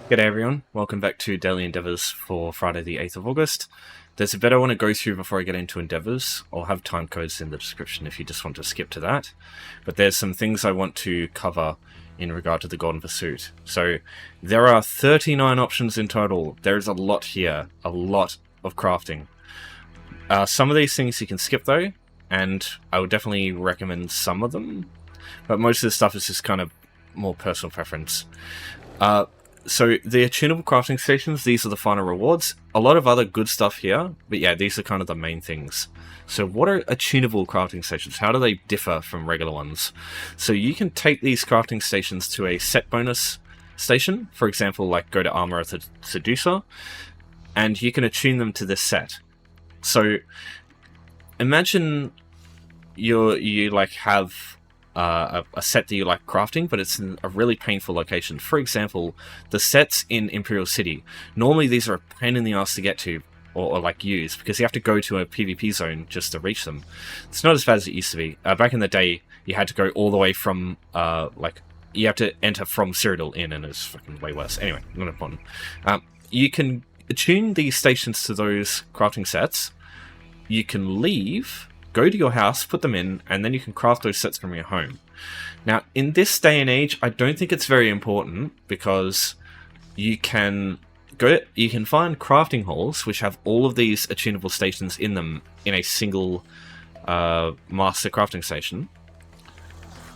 G'day everyone, welcome back to Daily Endeavours for Friday the 8th of August. There's a bit I want to go through before I get into Endeavours. I'll have time codes in the description if you just want to skip to that. But there's some things I want to cover in regard to the Golden Pursuit. So there are 39 options in total. There's a lot here, a lot of crafting. Some of these things you can skip though, and I would definitely recommend some of them. But most of the stuff is just kind of more personal preference. So the attunable crafting stations, these are the final rewards. A lot of other good stuff here, but yeah, these are kind of the main things. So what are attunable crafting stations? How do they differ from regular ones? So you can take these crafting stations to a set bonus station, for example, like go to Armor of the Seducer, and you can attune them to this set. So imagine you like have a set that you like crafting, but it's in a really painful location. For example, the sets in Imperial City. Normally these are a pain in the ass to get to, or like use, because you have to go to a PvP zone just to reach them. It's not as bad as it used to be. Back in the day, you had to go all the way from, you have to enter from Cyrodiil in, and it's fucking way worse. Anyway, not important. You can attune these stations to those crafting sets. You can leave, go to your house, put them in, and then you can craft those sets from your home. Now, in this day and age, I don't think it's very important, because you can find crafting halls which have all of these attunable stations in them in a single master crafting station,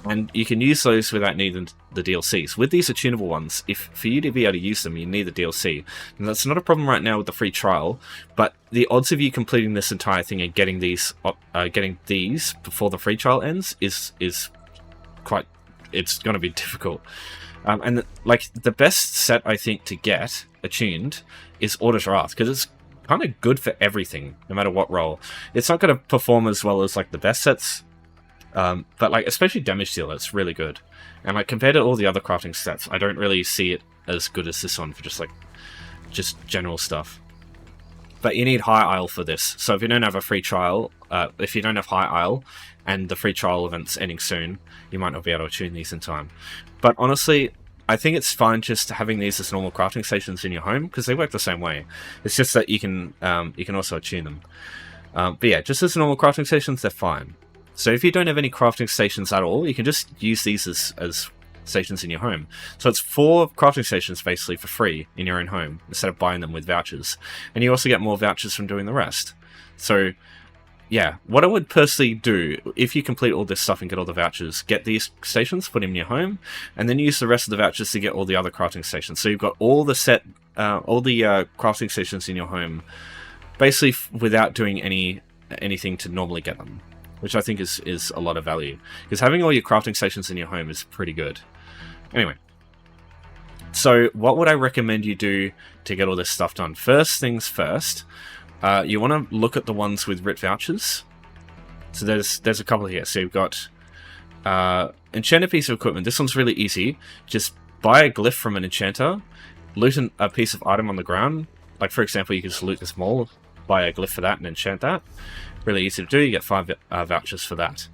and you can use those without needing the DLCs. With these attunable ones, for you to be able to use them, you need the DLC. And that's not a problem right now with the free trial, but the odds of you completing this entire thing and getting these before the free trial ends is quite... it's going to be difficult. And the best set I think to get attuned is Order's Wrath, because it's kind of good for everything, no matter what role. It's not going to perform as well as like the best sets, but like especially damage deal, it's really good. And like compared to all the other crafting sets, I don't really see it as good as this one for just general stuff. But you need High Isle for this. So if you don't have a free trial, if you don't have High Isle and the free trial event's ending soon, you might not be able to attune these in time. But honestly, I think it's fine just having these as normal crafting stations in your home, because they work the same way. It's just that you can also attune them. But yeah, just as normal crafting stations, they're fine. So if you don't have any crafting stations at all, you can just use these as stations in your home. So it's 4 crafting stations basically for free in your own home, instead of buying them with vouchers. And you also get more vouchers from doing the rest. So yeah, what I would personally do, if you complete all this stuff and get all the vouchers, get these stations, put them in your home, and then use the rest of the vouchers to get all the other crafting stations. So you've got all the crafting stations in your home, basically without doing anything to normally get them, which I think is a lot of value, because having all your crafting stations in your home is pretty good. Anyway, so what would I recommend you do to get all this stuff done? First things first, you want to look at the ones with writ vouchers. So there's a couple here. So you've got enchanted piece of equipment. This one's really easy. Just buy a glyph from an enchanter, loot a piece of item on the ground. Like for example, you can just loot this mole, buy a glyph for that, and enchant that. Really easy to do. You get 5 vouchers for that.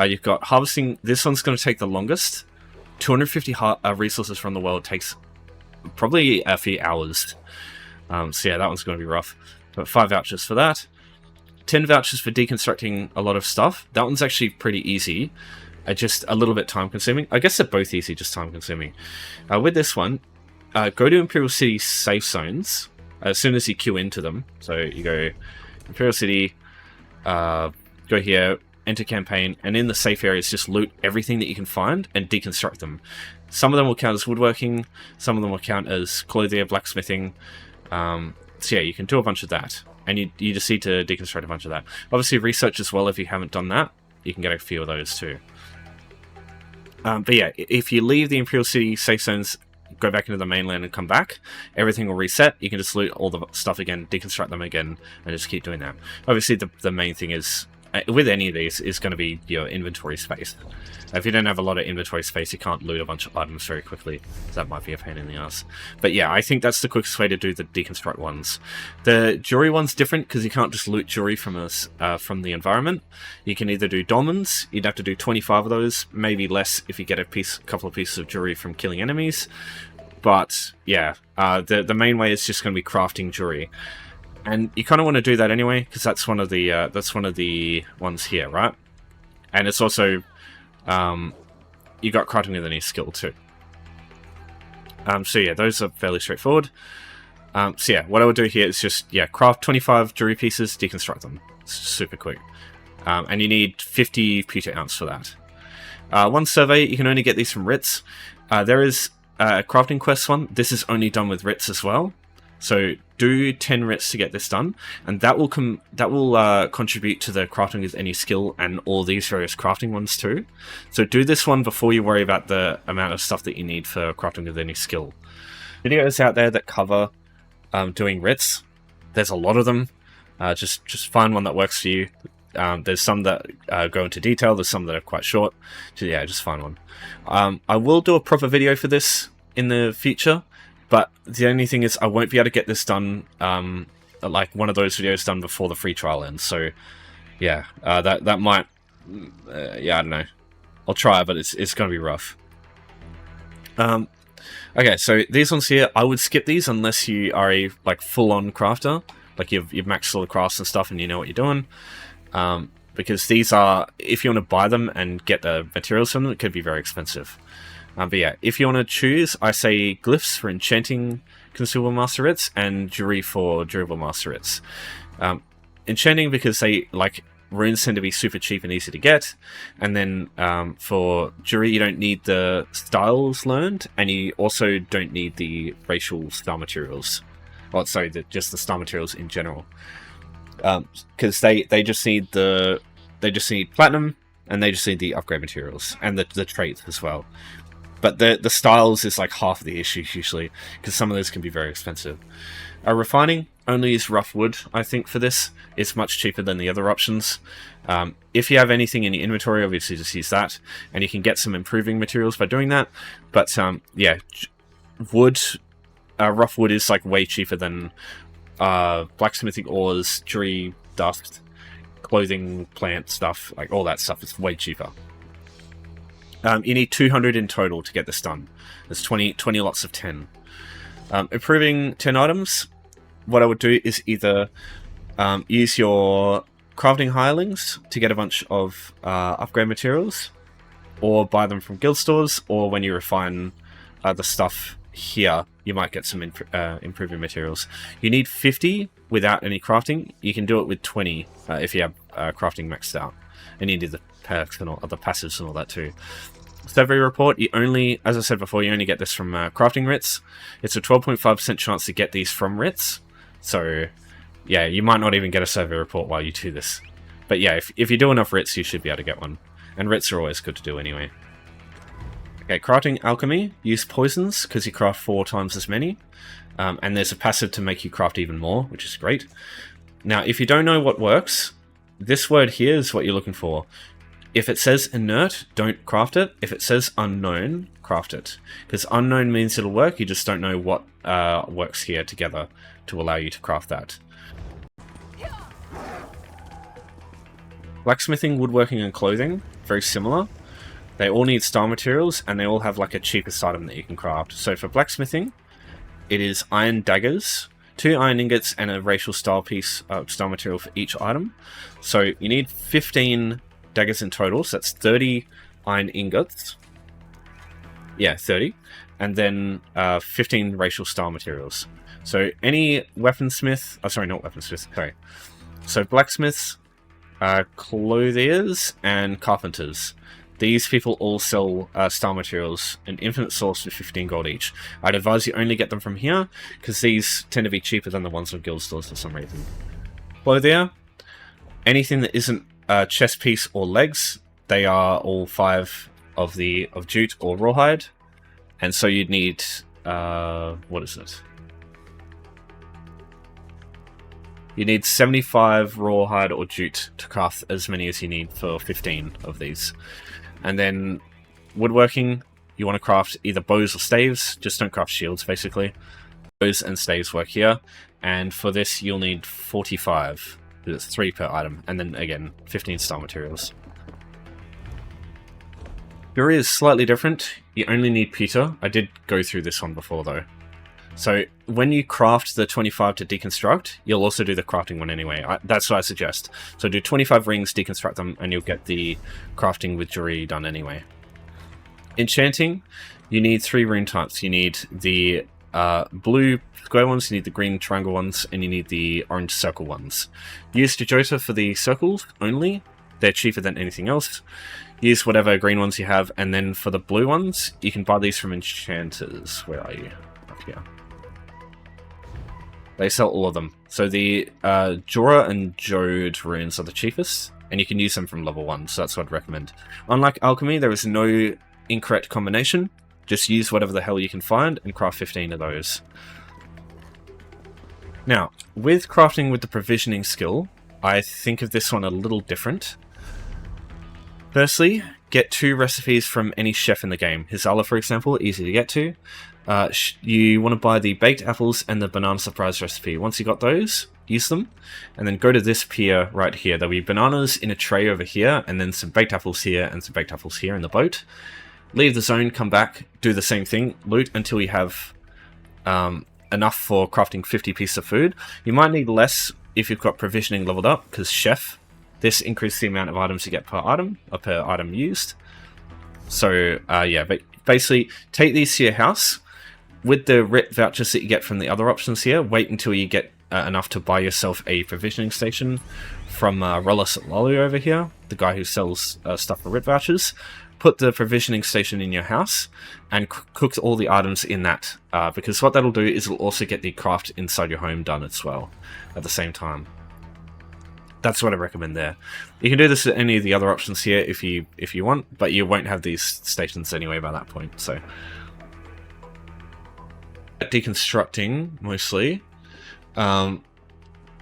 You've got harvesting. This one's going to take the longest. 250 resources from the world takes probably a few hours. So yeah, that one's going to be rough. But 5 vouchers for that. 10 vouchers for deconstructing a lot of stuff. That one's actually pretty easy. Just a little bit time consuming. I guess they're both easy, just time consuming. With this one, go to Imperial City safe zones as soon as you queue into them. So you go Imperial City, go here, enter campaign, and in the safe areas just loot everything that you can find and deconstruct them. Some of them will count as woodworking, some of them will count as clothing, blacksmithing. So yeah, you can do a bunch of that, and you just need to deconstruct a bunch of that. Obviously research as well, if you haven't done that, you can get a few of those too. But yeah, if you leave the Imperial City safe zones, go back into the mainland and come back, everything will reset. You can just loot all the stuff again, deconstruct them again, and just keep doing that. Obviously the main thing is, with any of these, is going to be your inventory space. If you don't have a lot of inventory space, you can't loot a bunch of items very quickly. So that might be a pain in the ass. But yeah, I think that's the quickest way to do the deconstruct ones. The jewelry one's different, because you can't just loot jewelry from the environment. You can either do dolmens. You'd have to do 25 of those, maybe less if you get a couple of pieces of jewelry from killing enemies. But yeah, the main way is just going to be crafting jewelry, and you kind of want to do that anyway because that's one of the ones here, right? And it's also you got crafting with any skill too. So yeah, those are fairly straightforward. So yeah, what I would do here is just craft 25 jewelry pieces, deconstruct them. It's super quick, and you need 50 pewter ounce for that. One survey, you can only get these from writs. There is a crafting quest one. This is only done with writs as well. So do 10 writs to get this done, and that will contribute to the crafting with any skill and all these various crafting ones too. So do this one before you worry about the amount of stuff that you need for crafting with any skill. Videos out there that cover doing writs. There's a lot of them. Just find one that works for you. There's some that go into detail. There's some that are quite short. So yeah, just find one. I will do a proper video for this in the future. But the only thing is I won't be able to get this done, like one of those videos done before the free trial ends. So, yeah, that might, yeah, I don't know. I'll try, but it's going to be rough. Okay, so these ones here, I would skip these unless you are a full-on crafter, like you've maxed all the crafts and stuff and you know what you're doing. Because these are, if you want to buy them and get the materials from them, it could be very expensive. But yeah, if you want to choose, I say glyphs for enchanting consumable master writs and jewelry for durable master writs. Enchanting because they runes tend to be super cheap and easy to get, and then for jewelry you don't need the styles learned, and you also don't need the racial star materials. Well, sorry, just the star materials in general, because they just need platinum, and they just need the upgrade materials and the traits as well. But the styles is half of the issue usually, because some of those can be very expensive. Refining only is rough wood, I think, for this. It's much cheaper than the other options. If you have anything in your inventory, obviously just use that, and you can get some improving materials by doing that. But yeah, wood, rough wood is way cheaper than blacksmithing ores, jewelry, dust, clothing, plant stuff, all that stuff. It's way cheaper. You need 200 in total to get this done. There's 20 lots of 10. Improving 10 items, what I would do is either use your crafting hirelings to get a bunch of upgrade materials, or buy them from guild stores, or when you refine the stuff here, you might get some improving materials. You need 50 without any crafting. You can do it with 20 if you have crafting maxed out. And you need the perks and all the passives and all that too. Survey report, you only, as I said before, you only get this from crafting writs. It's a 12.5% chance to get these from writs. So, yeah, you might not even get a survey report while you do this. But yeah, if you do enough writs, you should be able to get one. And writs are always good to do anyway. Okay, crafting alchemy, use poisons, because you craft 4 times as many. And there's a passive to make you craft even more, which is great. Now, if you don't know what works, this word here is what you're looking for. If it says inert, don't craft it. If it says unknown, craft it. Because unknown means it'll work, you just don't know what works here together to allow you to craft that. Blacksmithing, woodworking, and clothing, very similar. They all need star materials, and they all have a cheapest item that you can craft. So for blacksmithing, it is iron daggers, 2 iron ingots, and a racial style piece of star material for each item. So you need 15 daggers in total, so that's 30 iron ingots. Yeah, 30. And then 15 racial style materials. So any weaponsmith... Oh, sorry, not weaponsmith, sorry. So blacksmiths, clothiers, and carpenters. These people all sell star materials, an infinite source for 15 gold each. I'd advise you only get them from here, because these tend to be cheaper than the ones on guild stores for some reason. Clothier, anything that isn't chest piece or legs, they are all 5 of jute or rawhide, and so you'd need what is it? You need 75 rawhide or jute to craft as many as you need for 15 of these. And then woodworking, you want to craft either bows or staves, just don't craft shields basically. Bows and staves work here, and for this you'll need 45. It's 3 per item, and then again 15 star materials. Fury is slightly different. You only need Peter. I did go through this one before though. So when you craft the 25 to deconstruct, you'll also do the crafting one anyway. That's what I suggest. So do 25 rings, deconstruct them, and you'll get the crafting with Juri done anyway. Enchanting, you need 3 rune types. You need the blue square ones, you need the green triangle ones, and you need the orange circle ones. Use Jojota for the circles only. They're cheaper than anything else. Use whatever green ones you have, and then for the blue ones, you can buy these from enchanters. Where are you? Up here. They sell all of them. So the Jorah and Jode runes are the cheapest, and you can use them from level 1, so that's what I'd recommend. Unlike alchemy, there is no incorrect combination. Just use whatever the hell you can find and craft 15 of those. Now, with crafting with the provisioning skill, I think of this one a little different. Firstly, get 2 recipes from any chef in the game. Hizala, for example, easy to get to. You want to buy the baked apples and the banana surprise recipe. Once you got those, use them, and then go to this pier right here. There'll be bananas in a tray over here, and then some baked apples here, and some baked apples here in the boat. Leave the zone, come back, do the same thing, loot until you have enough for crafting 50 pieces of food. You might need less if you've got provisioning leveled up, because chef, this increases the amount of items you get per item, or per item used. So yeah, but basically take these to your house. With the RIT vouchers that you get from the other options here, wait until you get enough to buy yourself a provisioning station from Rollis at Lolly over here, the guy who sells stuff for RIT vouchers. Put the provisioning station in your house and cook all the items in that, because what that'll do is it'll also get the craft inside your home done as well at the same time. That's what I recommend there. You can do this at any of the other options here if you want, but you won't have these stations anyway by that point. So deconstructing mostly,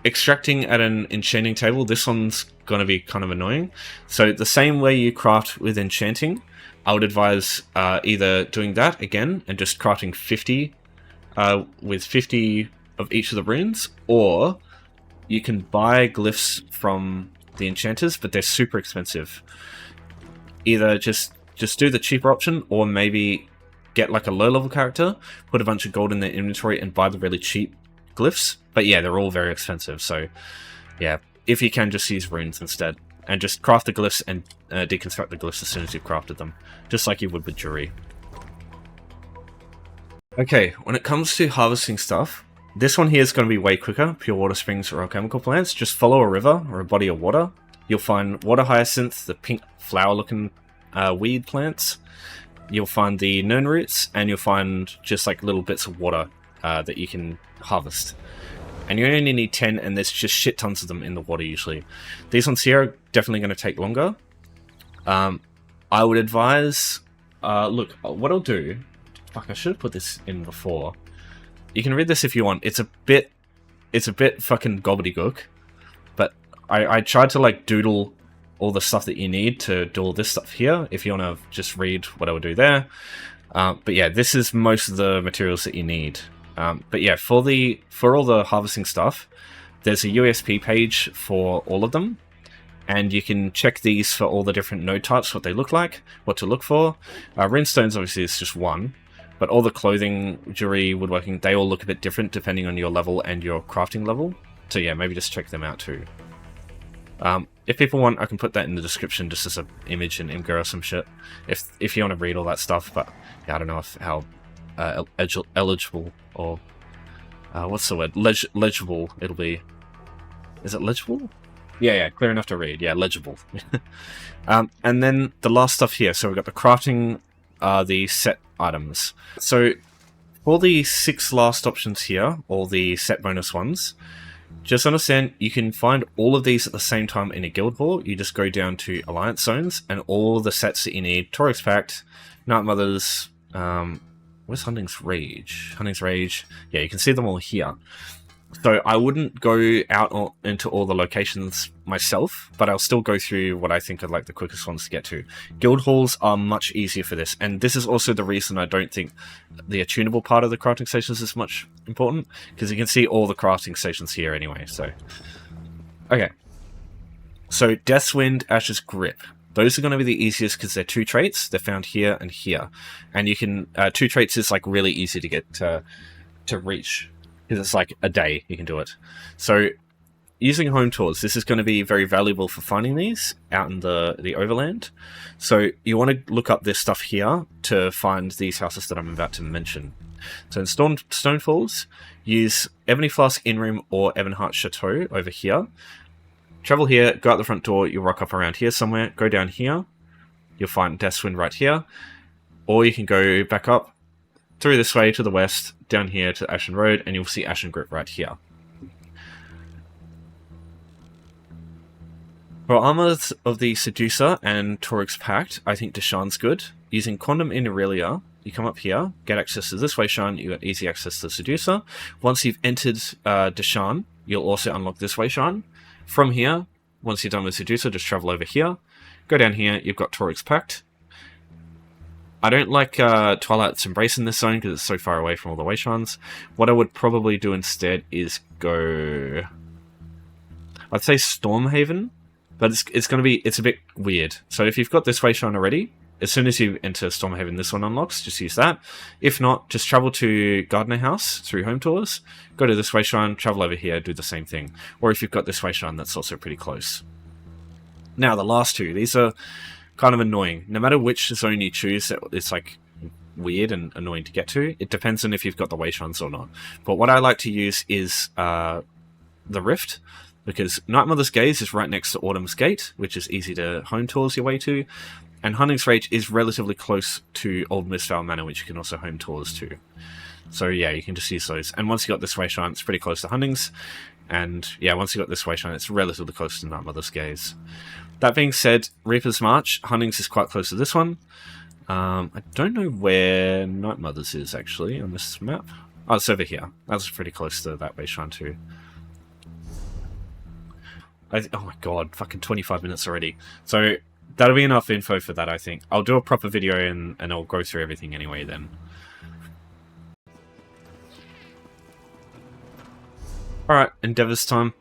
extracting at an enchanting table. This one's going to be kind of annoying. So the same way you craft with enchanting, I would advise either doing that again and just crafting 50 with 50 of each of the runes, or you can buy glyphs from the enchanters, but they're super expensive. Either just do the cheaper option, or maybe get like a low level character, put a bunch of gold in their inventory and buy the really cheap glyphs. But yeah, they're all very expensive, so yeah, if you can, just use runes instead, and just craft the glyphs and deconstruct the glyphs as soon as you've crafted them, just like you would with Juri. Okay, when it comes to harvesting stuff, this one here is going to be way quicker. Pure water springs or alchemical plants. Just follow a river or a body of water. You'll find water hyacinth, the pink flower looking weed plants. You'll find the nern roots, and you'll find just like little bits of water that you can harvest. And you only need 10, and there's just shit tons of them in the water usually. These ones here are definitely going to take longer. I would advise... look, what I'll do... Fuck, I should have put this in before. You can read this if you want. It's a bit fucking gobbledygook, but I tried to like doodle all the stuff that you need to do all this stuff here, if you want to just read what I would do there. But yeah, this is most of the materials that you need. But yeah, for all the harvesting stuff, there's a UESP page for all of them, and you can check these for all the different node types, what they look like, what to look for. Runestone obviously is just one, but all the clothing, jewelry, woodworking, they all look a bit different depending on your level and your crafting level. So yeah, maybe just check them out too. If people want, I can put that in the description just as an image in Imgur or some shit, if you want to read all that stuff. But yeah, I don't know how eligible or what's the word? Legible it'll be. Is it legible? Yeah, clear enough to read. Yeah, legible. And then the last stuff here. So we've got the crafting, the set items. So for the 6 last options here, all the set bonus ones, just understand you can find all of these at the same time in a guild hall. You just go down to Alliance zones and all the sets that you need. Torix Pact, Night Mothers, where's Hunting's Rage? Hunting's Rage, yeah, you can see them all here. So I wouldn't go out into all the locations myself, but I'll still go through what I think are like the quickest ones to get to. Guild halls are much easier for this, and this is also the reason I don't think the attunable part of the crafting stations is much important, because you can see all the crafting stations here anyway. So okay, so Death's Wind, Ash's Grip. Those are going to be the easiest because they're 2 traits. They're found here and here. And you can... 2 traits is like really easy to get to reach. Because it's like a day you can do it. So using home tours, this is going to be very valuable for finding these out in the overland. So you want to look up this stuff here to find these houses that I'm about to mention. So in Stonefalls, use Ebony Flask Inn Room or Ebonheart Chateau over here. Travel here, go out the front door, you'll rock up around here somewhere, go down here, you'll find Deathwind right here, or you can go back up through this way to the west, down here to Ashen Road, and you'll see Ashen Grip right here. For Armors of the Seducer and Toryg's Pact, I think Deshaan's good. Using Quantum in Aurelia, you come up here, get access to this Wayshrine, you got easy access to the Seducer. Once you've entered Deshaan, you'll also unlock this Wayshrine. From here, once you're done with Seducer, just travel over here. Go down here, you've got Toryg's Pact. I don't like Twilight's Embrace in this zone because it's so far away from all the Wayshrines. What I would probably do instead is go... I'd say Stormhaven, but it's going to be... It's a bit weird. So if you've got this Wayshrine already, as soon as you enter Stormhaven, this one unlocks. Just use that. If not, just travel to Gardener House through Home Tours. Go to this Wayshrine, travel over here, do the same thing. Or if you've got this Wayshrine, that's also pretty close. Now, the last two. These are kind of annoying. No matter which zone you choose, it's like weird and annoying to get to. It depends on if you've got the Wayshrines or not. But what I like to use is the Rift. Because Night Mother's Gaze is right next to Autumn's Gate, which is easy to Home Tours your way to. And Hunting's Rage is relatively close to Old Mistvale Manor, which you can also home tours to. So yeah, you can just use those. And once you got this Wayshrine, it's pretty close to Hunting's. And yeah, once you got this Wayshrine, it's relatively close to Night Mother's Gaze. That being said, Reaper's March, Hunting's is quite close to this one. I don't know where Night Mother's is, actually, on this map. Oh, it's over here. That's pretty close to that Wayshrine, too. Oh my god, fucking 25 minutes already. So... that'll be enough info for that, I think. I'll do a proper video and I'll go through everything anyway then. Alright, Endeavours time.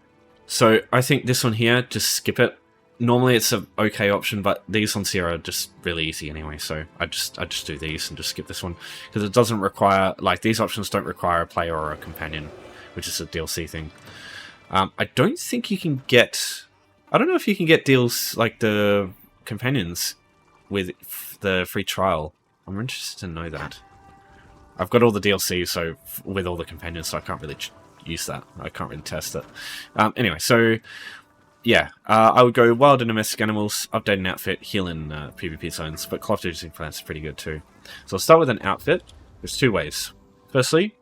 So I think this one here, just skip it. Normally it's an okay option, but these ones here are just really easy anyway, so I just do these and just skip this one. Because it doesn't require, like, these options don't require a player or a companion, which is a DLC thing. I don't think you can get... I don't know if you can get deals like the companions with the free trial. I'm interested to know that. I've got all the DLC, so with all the companions, so I can't really use that. I can't really test it. Anyway, so yeah, I would go Wild and Domestic Animals, update an outfit, heal in PvP zones, but Cloth Reducing Plants is pretty good too. So I'll start with an outfit. There's 2 ways. Firstly,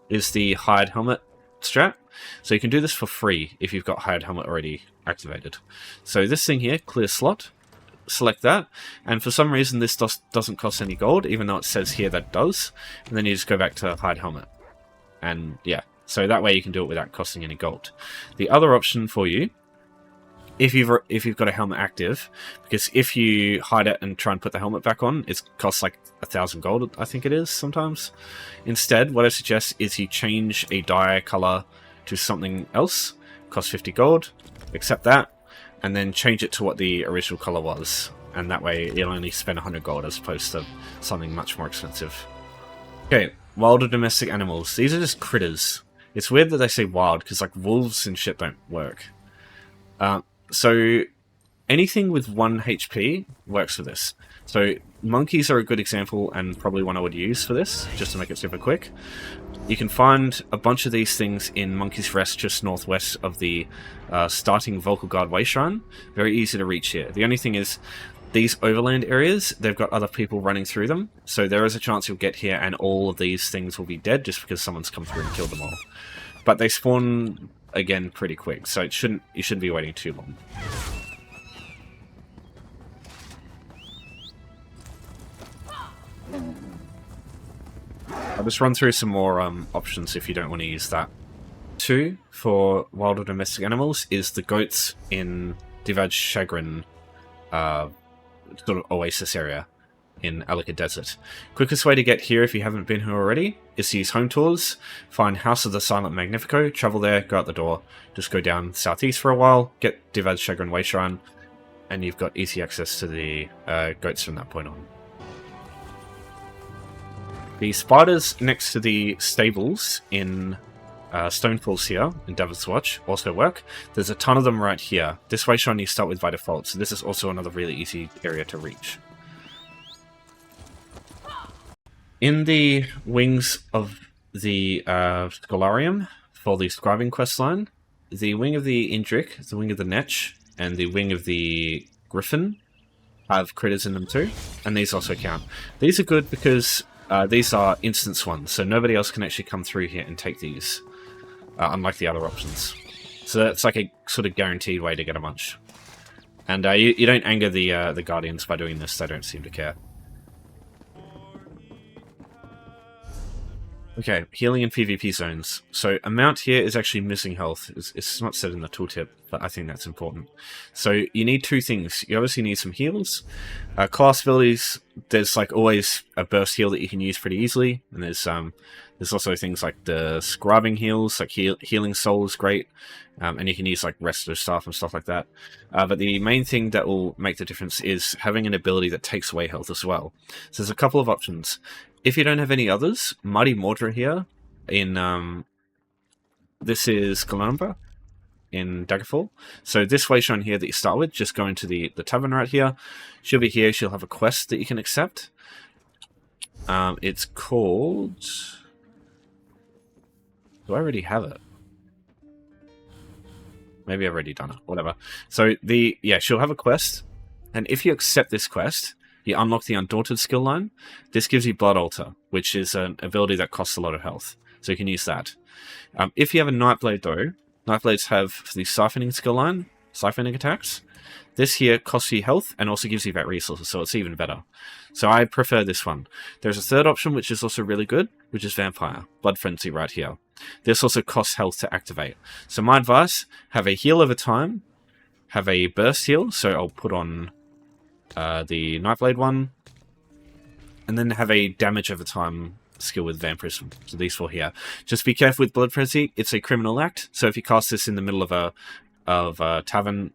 is the Hired Helmet strat. So you can do this for free if you've got Hired Helmet already activated. So this thing here, clear slot, select that, and for some reason this doesn't cost any gold, even though it says here that it does, and then you just go back to Hired Helmet. And yeah, so that way you can do it without costing any gold. The other option for you, if you've got a helmet active, because if you hide it and try and put the helmet back on, it costs like 1,000 gold, I think it is sometimes. Instead, what I suggest is you change a dye color to something else, costs 50 gold, accept that, and then change it to what the original color was. And that way you'll only spend 100 gold as opposed to something much more expensive. Okay, wild or domestic animals. These are just critters. It's weird that they say wild, because like wolves and shit don't work. So anything with 1 HP works for this. So monkeys are a good example and probably one I would use for this, just to make it super quick. You can find a bunch of these things in Monkey's Rest, just northwest of the starting Vocal Guard Wayshrine. Very easy to reach here. The only thing is, these overland areas, they've got other people running through them, so there is a chance you'll get here and all of these things will be dead just because someone's come through and killed them all. But they spawn again pretty quick, so you shouldn't be waiting too long. I'll just run through some more options if you don't want to use that. 2 for wild or domestic animals is the goats in Divaj Chagrin sort of oasis area in Alika Desert. Quickest way to get here if you haven't been here already is to use home tours, find House of the Silent Magnifico, travel there, go out the door, just go down southeast for a while, get Divaj Chagrin Wayshrine, and you've got easy access to the goats from that point on. The spiders next to the stables in Stonefalls here, in Devil's Watch, also work. There's a ton of them right here. This way shine you start with by default, so this is also another really easy area to reach. In the wings of the Scholarium, for the scribing questline, the wing of the Indrik, the wing of the Netch, and the wing of the Griffin have critters in them too, and these also count. These are good because these are instance ones, so nobody else can actually come through here and take these, unlike the other options. So that's like a sort of guaranteed way to get a bunch. And you don't anger the Guardians by doing this, they don't seem to care. Okay, healing in PvP zones. So amount here is actually missing health. It's not said in the tooltip, but I think that's important. So you need two things. You obviously need some heals. Class abilities, there's like always a burst heal that you can use pretty easily. And there's also things like the scribing heals, like healing soul is great. And you can use like resto staff and stuff like that. But the main thing that will make the difference is having an ability that takes away health as well. So there's a couple of options. If you don't have any others, Mighty Mordra here in this is Galanbra in Daggerfall. So this way shown here that you start with, just go into the tavern right here. She'll be here, she'll have a quest that you can accept. It's called... Do I already have it? Maybe I've already done it, whatever. So she'll have a quest, and if you accept this quest, you unlock the Undaunted skill line. This gives you Blood Altar, which is an ability that costs a lot of health. So you can use that. If you have a Nightblade though, Nightblades have the Siphoning skill line, Siphoning attacks. This here costs you health and also gives you vet resources, so it's even better. So I prefer this one. There's a third option which is also really good, which is Vampire, Blood Frenzy right here. This also costs health to activate. So my advice, have a heal over time, have a burst heal, so I'll put on the Nightblade one, and then have a damage over time skill with Vampirism. So these four here. Just be careful with Blood Frenzy. It's a criminal act, so if you cast this in the middle of a tavern,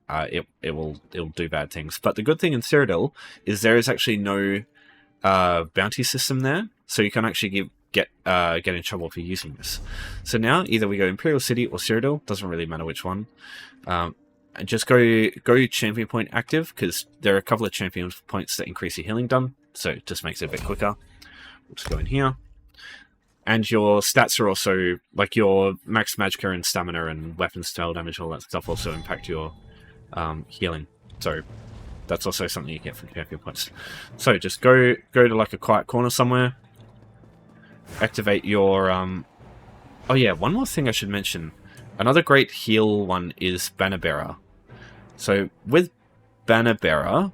it'll do bad things. But the good thing in Cyrodiil is there is actually no bounty system there, so you can actually get in trouble for using this. So now either we go Imperial City or Cyrodiil, doesn't really matter which one. And just go champion point active, because there are a couple of champion points that increase your healing done, so it just makes it a bit quicker. We'll just go in here. And your stats are also, like your max magicka and stamina and weapon spell damage, all that stuff also impact your healing. So that's also something you get from champion points. So just go to like a quiet corner somewhere. Activate your... Oh yeah, one more thing I should mention. Another great heal one is Banner Bearer. So with Banner Bearer,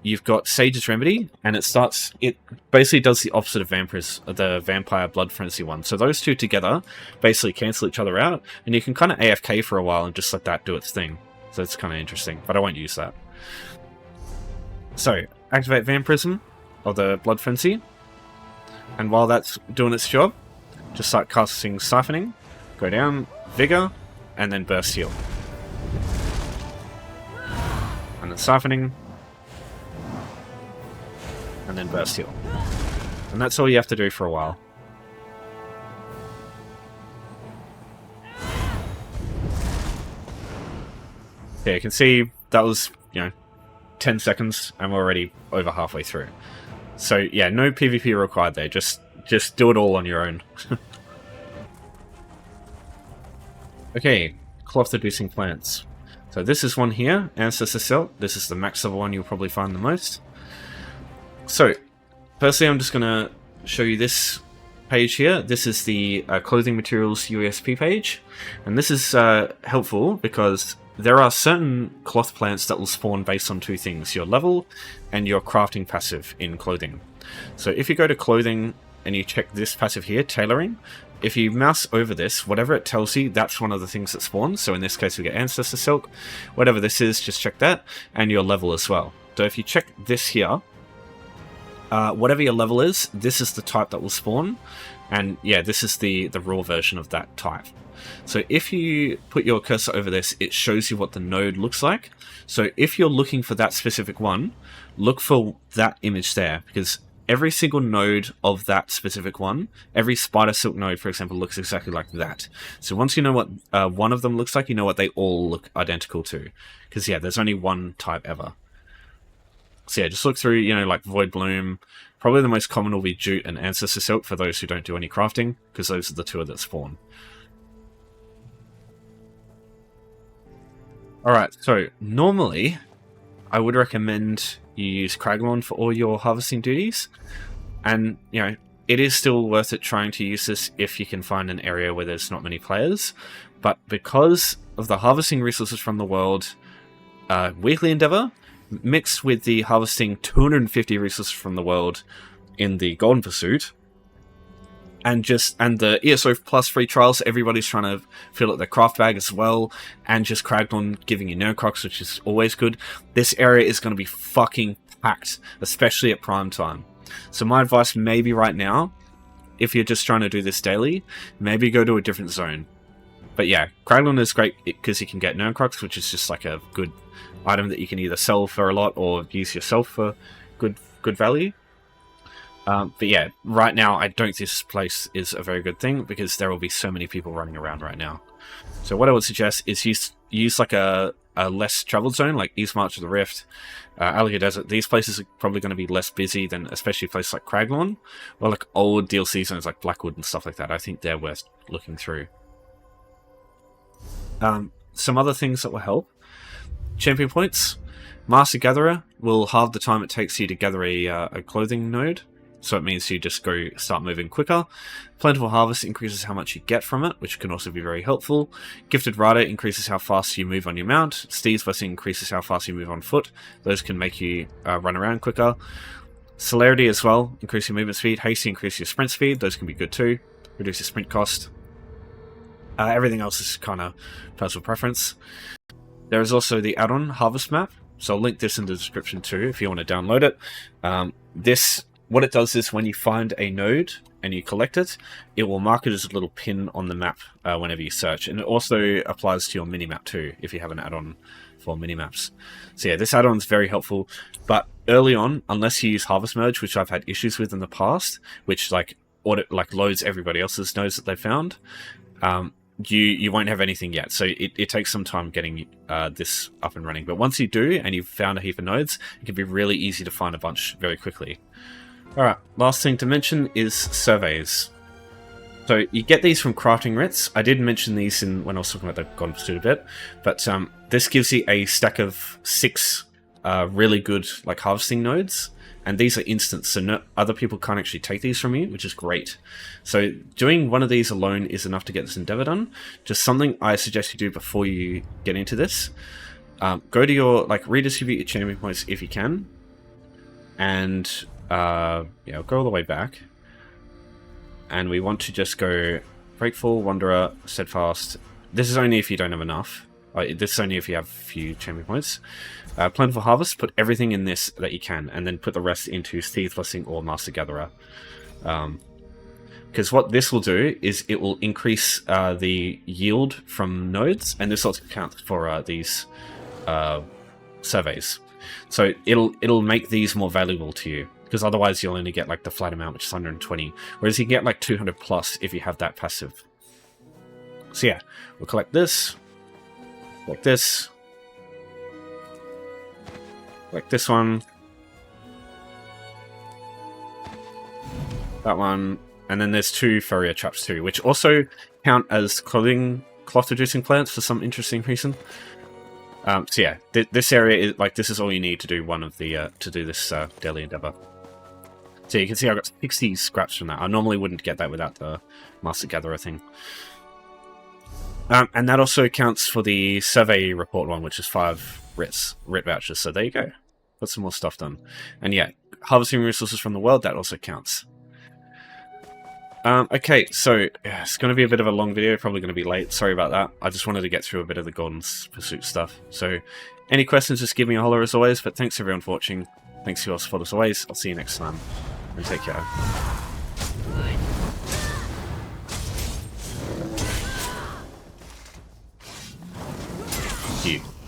you've got Sage's Remedy, and it basically does the opposite of the Vampire Blood Frenzy one. So those two together basically cancel each other out, and you can kind of AFK for a while and just let that do its thing. So it's kind of interesting, but I won't use that. So, activate Vampirism, or the Blood Frenzy, and while that's doing its job, just start casting Siphoning, go down, Vigor, and then Burst Heal. And then Siphoning, and then Burst Heal. And that's all you have to do for a while. Yeah, you can see that was, 10 seconds, and we're already over halfway through. So yeah, no PvP required there, just do it all on your own. Okay, cloth-reducing plants. So this is one here, Ancestor Silk. This is the max level one you'll probably find the most. So, firstly I'm just going to show you this page here. This is the clothing materials UESP page. And this is helpful because there are certain cloth plants that will spawn based on two things, your level and your crafting passive in clothing. So if you go to clothing and you check this passive here, tailoring, if you mouse over this, whatever it tells you, that's one of the things that spawns. So in this case we get Ancestor Silk. Whatever this is, just check that, and your level as well. So if you check this here, whatever your level is, this is the type that will spawn. And yeah, this is the raw version of that type. So if you put your cursor over this, it shows you what the node looks like. So if you're looking for that specific one, look for that image there, because every single node of that specific one, every spider silk node, for example, looks exactly like that. So once you know what one of them looks like, you know what they all look identical to. Because, yeah, there's only one type ever. So, yeah, just look through, you know, like Void Bloom. Probably the most common will be Jute and Ancestor Silk for those who don't do any crafting, because those are the two that spawn. Alright, so normally I would recommend you use Kraglorn for all your harvesting duties, and, you know, it is still worth it trying to use this if you can find an area where there's not many players, but because of the harvesting resources from the world weekly endeavor, mixed with the harvesting 250 resources from the world in the Golden Pursuit, and the ESO plus free trials, everybody's trying to fill up their craft bag as well, and just Kraglorn giving you Nerdcrocs, which is always good. This area is going to be fucking packed, especially at prime time. So my advice maybe right now, if you're just trying to do this daily, maybe go to a different zone. But yeah, Kraglorn is great because you can get Nerdcrocs, which is just like a good item that you can either sell for a lot or use yourself for good value. But yeah, right now I don't think this place is a very good thing because there will be so many people running around right now. So what I would suggest is use like a less traveled zone, like East March of the Rift, Alligator Desert. These places are probably going to be less busy than especially places like Kraglorn, or like old DLC zones like Blackwood and stuff like that. I think they're worth looking through. Some other things that will help. Champion points. Master Gatherer will halve the time it takes you to gather a clothing node. So it means you just start moving quicker. Plentiful Harvest increases how much you get from it, which can also be very helpful. Gifted Rider increases how fast you move on your mount. Steed's Blessing increases how fast you move on foot. Those can make you run around quicker. Celerity as well, increase your movement speed. Hasty increase your sprint speed. Those can be good too. Reduce your sprint cost. Everything else is kind of personal preference. There is also the add-on Harvest Map. So I'll link this in the description too if you want to download it. What it does is when you find a node and you collect it, it will mark it as a little pin on the map whenever you search. And it also applies to your minimap too, if you have an add-on for minimaps. So yeah, this add-on is very helpful. But early on, unless you use Harvest Merge, which I've had issues with in the past, which loads everybody else's nodes that they found, you won't have anything yet. So it takes some time getting this up and running. But once you do, and you've found a heap of nodes, it can be really easy to find a bunch very quickly. Alright, last thing to mention is surveys. So you get these from crafting writs. I did mention these when I was talking about the Golden Pursuit a bit, but this gives you a stack of 6 really good harvesting nodes, and these are instant, so other people can't actually take these from you, which is great. So doing one of these alone is enough to get this endeavor done. Just something I suggest you do before you get into this. Go to your redistribute your champion points if you can, and yeah, go all the way back, and we want to just go Breakful, Wanderer, Steadfast. This is only if you don't have enough. This is only if you have a few champion points. Plentiful Harvest, put everything in this that you can, and then put the rest into Steed's Blessing or Master Gatherer. Because what this will do is it will increase the yield from nodes, and this also counts for these surveys. So it'll make these more valuable to you, because otherwise you'll only get the flat amount, which is 120, whereas you can get 200 plus if you have that passive. So yeah, we'll collect this, like this one, that one, and then there's 2 Furrier traps too, which also count as cloth reducing plants for some interesting reason. So yeah, this area is this is all you need to do one of the to do this daily endeavor. So you can see I got 60 scraps from that. I normally wouldn't get that without the Master Gatherer thing. And that also counts for the survey report one, which is 5 writ vouchers. So there you go. Got some more stuff done. And yeah, harvesting resources from the world, that also counts. Okay, so yeah, it's going to be a bit of a long video, probably going to be late. Sorry about that. I just wanted to get through a bit of the Golden Pursuit stuff. So any questions, just give me a holler as always. But thanks everyone for watching. Thanks for your support as always. I'll see you next time. And take care. Thank you.